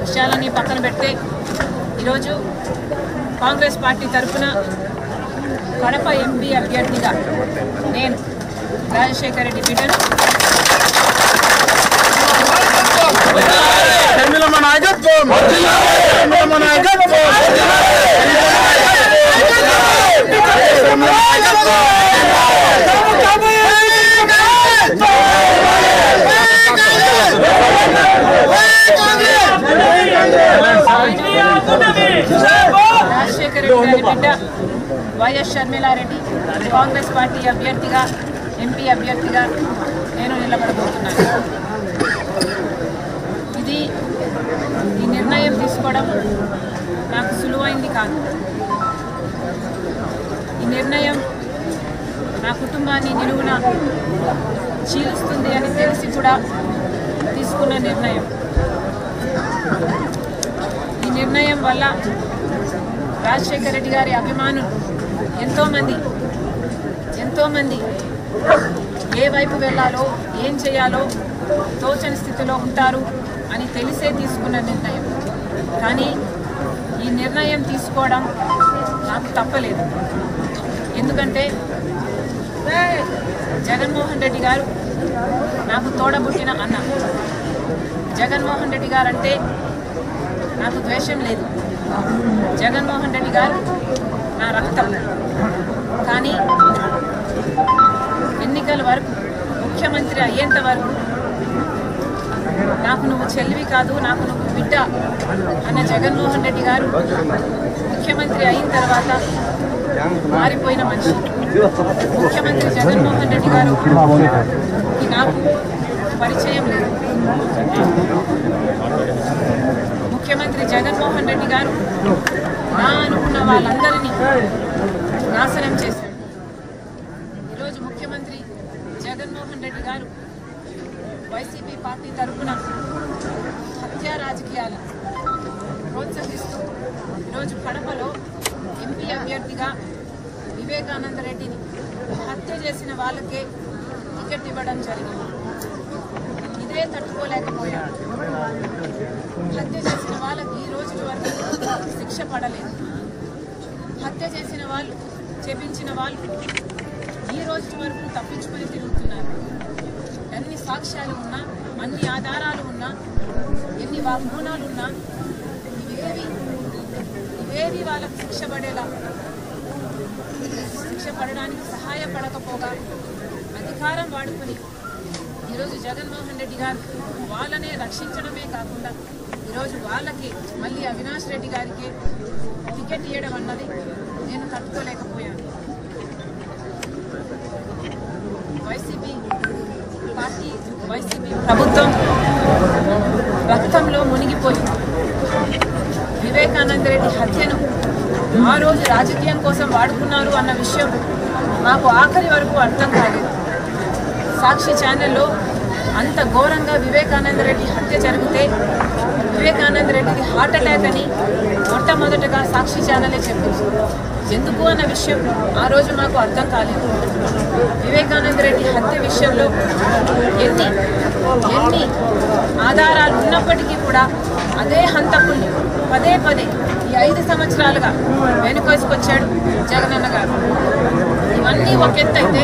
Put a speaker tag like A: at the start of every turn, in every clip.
A: విషయాలని పక్కన పెడితే ఈరోజు కాంగ్రెస్ పార్టీ తరఫున కడప ఎంపీ అభ్యర్థిగా నేను రాజశేఖర్ రెడ్డి బిడ్డను రాజశేఖర్ రెడ్డి బిడ్డ వైఎస్ షర్మిలారెడ్డి కాంగ్రెస్ పార్టీ అభ్యర్థిగా ఎంపీ అభ్యర్థిగా నేను నిలబడబోతున్నాను. ఈ నిర్ణయం తీసుకోవడం నాకు సులువైంది కాదు. ఈ నిర్ణయం నా కుటుంబాన్ని నిలువున చీలుస్తుంది అని తెలిసి కూడా తీసుకున్న నిర్ణయం. ఈ నిర్ణయం వల్ల రాజశేఖర్ రెడ్డి గారి అభిమానులు ఎంతోమంది ఏ వైపు వెళ్ళాలో ఏం చేయాలో తోచని స్థితిలో ఉంటారు అని తెలిసే తీసుకున్న నిర్ణయం. కానీ ఈ నిర్ణయం తీసుకోవడం నాకు తప్పలేదు. ఎందుకంటే జగన్మోహన్ రెడ్డి గారు నాకు తోడబుట్టిన అన్న. జగన్మోహన్ రెడ్డి గారు అంటే నాకు ద్వేషం లేదు. జగన్మోహన్ రెడ్డి గారు నా రక్తం. కానీ ఎన్నికల వరకు ముఖ్యమంత్రి అయ్యేంత వరకు నాకు నువ్వు చెల్లివి కాదు, నాకు నువ్వు బిడ్డ అన్న జగన్మోహన్ రెడ్డి గారు ముఖ్యమంత్రి అయిన తర్వాత మారిపోయిన మనిషి. ముఖ్యమంత్రి జగన్మోహన్ రెడ్డి గారు నాకు పరిచయం లేదు. ముఖ్యమంత్రి జగన్మోహన్ రెడ్డి గారు నా అనుకున్న వాళ్ళందరినీ నాశనం చేశారు. ఈరోజు ముఖ్యమంత్రి జగన్మోహన్ రెడ్డి గారు వైసీపీ పార్టీ తరఫున హత్యా రాజకీయాలు ప్రోత్సహిస్తూ ఈరోజు కడపలో ఎంపీ అభ్యర్థిగా వివేకానంద రెడ్డిని హత్య చేసిన వాళ్ళకే టికెట్ ఇవ్వడం జరిగింది. ఇదే తట్టుకోలేకపోయారు. హత్య చేసిన వాళ్ళకి ఈ రోజు వరకు శిక్ష పడలేదు. హత్య చేసిన వాళ్ళు, చెప్పించిన వాళ్ళు ఈ రోజు వరకు తప్పించుకొని తిరుగుతున్నారు. ఎన్ని సాక్ష్యాలు ఉన్నా, అన్ని ఆధారాలు ఉన్నా, ఎన్ని వాగ్మూనాలు ఉన్నా ఇవేవి వాళ్ళకు శిక్ష పడడానికి సహాయపడకపోగా అధికారం వాడుకొని ఈరోజు జగన్మోహన్ రెడ్డి గారు వాళ్ళనే రక్షించడమే కాకుండా ఈరోజు వాళ్ళకి మళ్ళీ అవినాష్ రెడ్డి గారికి టికెట్ ఇవ్వడం అన్నది నేను తట్టుకోలేకపోయాను. వైసీపీ ప్రభుత్వం రక్తంలో మునిగిపోయింది. వివేకానంద రెడ్డి హత్యను ఆ రోజు రాజకీయం కోసం వాడుకున్నారు అన్న విషయం నాకు ఆఖరి వరకు అర్థం కాలేదు. సాక్షి ఛానల్లో అంత ఘోరంగా వివేకానంద రెడ్డి హత్య జరిగితే వివేకానంద రెడ్డికి హార్ట్ అటాక్ అని మొట్టమొదటగా సాక్షి ఛానలే చెప్పింది. ఎందుకు అన్న విషయం ఆ రోజు నాకు అర్థం కాలేదు. వివేకానంద రెడ్డి హత్య విషయంలో ఎన్ని ఆధారాలు ఉన్నప్పటికీ కూడా అదే హంతకుల్ని పదే ఈ 5 సంవత్సరాలుగా వెనుకొసుకొచ్చాడు జగనన్న గారు. ఇవన్నీ ఒక ఎత్తు అయితే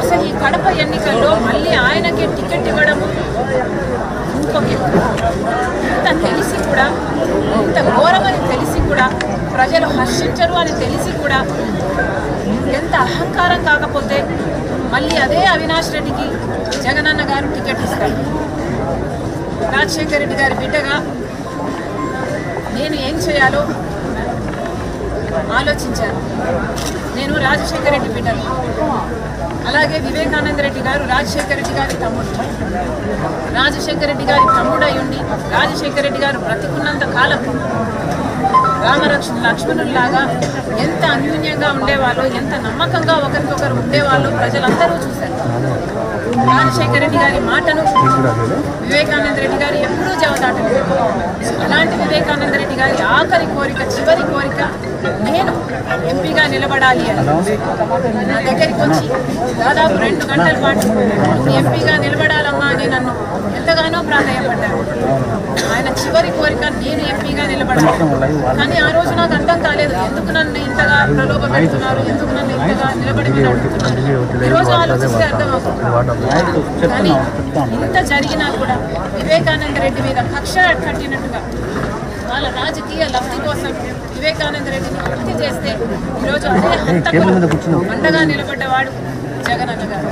A: అసలు ఈ కడప ఎన్నికల్లో మళ్ళీ ఆయనకి టికెట్ ఇవ్వడము ఇంకొక ఎత్తు. ఇంత తెలిసి కూడా, ఇంత ఘోరమని తెలిసి కూడా, ప్రజలు హర్షించరు అని తెలిసి కూడా ఎంత అహంకారం కాకపోతే మళ్ళీ అదే అవినాష్ రెడ్డికి జగనన్న గారు టికెట్ ఇస్తారు. రాజశేఖర్ రెడ్డి గారి బిడ్డగా నేను ఏం చేయాలో ఆలోచించాను. నేను రాజశేఖర్ రెడ్డి బిడ్డను, అలాగే వివేకానంద రెడ్డి గారు రాజశేఖర్ రెడ్డి గారి తమ్ముడు. రాజశేఖర్ రెడ్డి గారి తమ్ముడై ఉండి రాజశేఖర్ రెడ్డి గారు బ్రతికున్నంత కాలం లక్ష్మణుల్లాగా ఎంత అన్యూన్యంగా ఉండేవాళ్ళు, ఎంత నమ్మకంగా ఒకరికొకరు ఉండేవాళ్ళు ప్రజలందరూ చూశారు. రాజశేఖర్ రెడ్డి గారి మాటను వివేకానంద రెడ్డి గారు ఎప్పుడూ జవదాటలేదు. అలాంటి వివేకానంద రెడ్డి గారి ఆఖరి కోరిక, చివరి కోరిక, నేను ఎంపీగా నిలబడాలి అని నా దగ్గరికి వచ్చి దాదాపు 2 గంటల పాటు ఎంపీగా నిలబడాలమ్మా అని నన్ను ఎంతగానో ప్రాధాన్యపడ్డారు. ఆయన చివరి కోరిక నేను ఎంపీగా నిలబడాలి. కానీ ఆ రోజు నాకు అర్థం కాలేదు, ఎందుకు నన్ను ఇంతగా ప్రలోభ పెడుతున్నారు, ఎందుకు నన్ను ఇంతగా నిలబడి అడుగుతున్నారు. ఈరోజు ఆలోచిస్తే అర్థమవుతుంది. కానీ ఇంత జరిగినా కూడా వివేకానంద రెడ్డి మీద కక్ష కట్టినట్టుగా వాళ్ళ రాజకీయ లబ్ధి కోసం వివేకానంద రెడ్డిని హత్య చేస్తే ఈరోజు అదే హంతకులు అండగా నిలబడ్డవాడు జగన్ అన్న గారు.